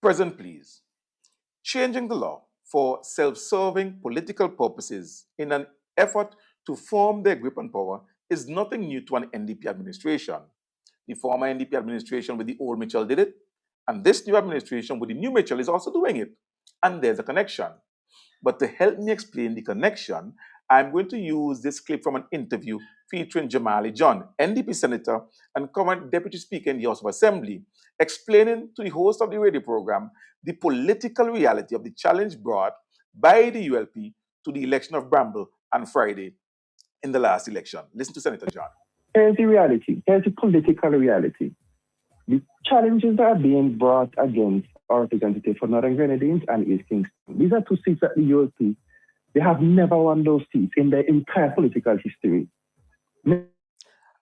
Present, please. Changing the law for self-serving political purposes in an effort to form their grip on power is nothing new to an NDP administration. The former NDP administration with the old Mitchell did it, and this new administration with the new Mitchell is also doing it. And there's a connection. But to help me explain the connection, I'm going to use this clip from an interview featuring Jamali John, NDP Senator and current Deputy Speaker in the House of Assembly, explaining to the host of the radio program the political reality of the challenge brought by the ULP to the election of Bramble on Friday in the last election. Listen to Senator John. Here's the reality. Here's the political reality. The challenges that are being brought against our representative for Northern Grenadines and East Kingston. These are two seats at the ULP. They have never won those seats in their entire political history.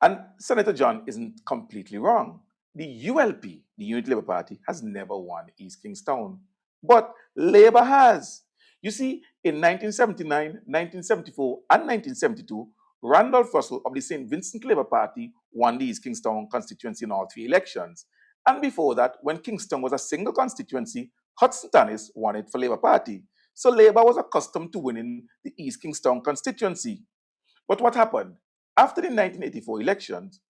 And Senator John isn't completely wrong. The ULP, the Unity Labour Party, has never won East Kingstown. But Labour has. You see, in 1979, 1974, and 1972, Randolph Russell of the St. Vincent Labour Party won the East Kingstown constituency in all three elections. And before that, when Kingston was a single constituency, Hudson Tanis won it for Labour Party. So Labour was accustomed to winning the East Kingstown constituency. But what happened? After the 1984 elections,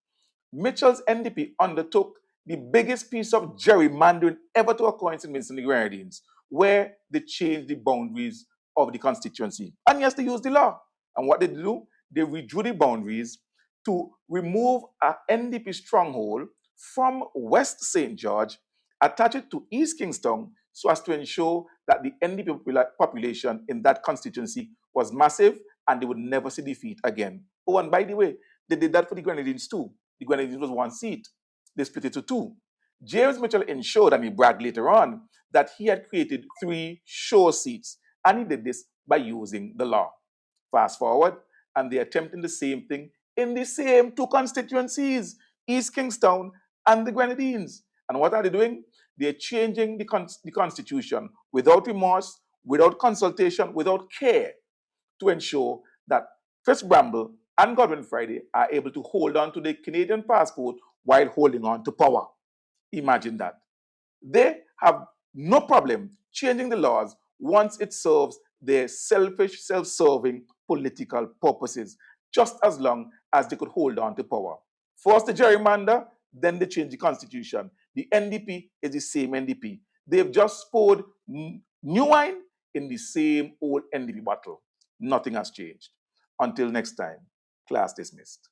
Mitchell's NDP undertook the biggest piece of gerrymandering ever to occur in St. Vincent and the Grenadines, where they changed the boundaries of the constituency. And yes, they used the law. And what they do? They redrew the boundaries to remove an NDP stronghold from West St. George, attach it to East Kingstown, so as to ensure that the NDP population in that constituency was massive and they would never see defeat again. Oh, and by the way, they did that for the Grenadines too. The Grenadines was one seat. They split it to two. James Mitchell ensured, and he bragged later on, that he had created 3 sure seats, and he did this by using the law. Fast forward, and they're attempting the same thing in the same 2 constituencies, East Kingstown and the Grenadines. And what are they doing? They're changing the constitution without remorse, without consultation, without care, to ensure that Fitz Bramble and Godwin Friday are able to hold on to the Canadian passport while holding on to power. Imagine that. They have no problem changing the laws once it serves their selfish, self-serving political purposes, just as long as they could hold on to power. First the gerrymander, then they change the constitution. The NDP is the same NDP. They've just poured new wine in the same old NDP bottle. Nothing has changed. Until next time, class dismissed.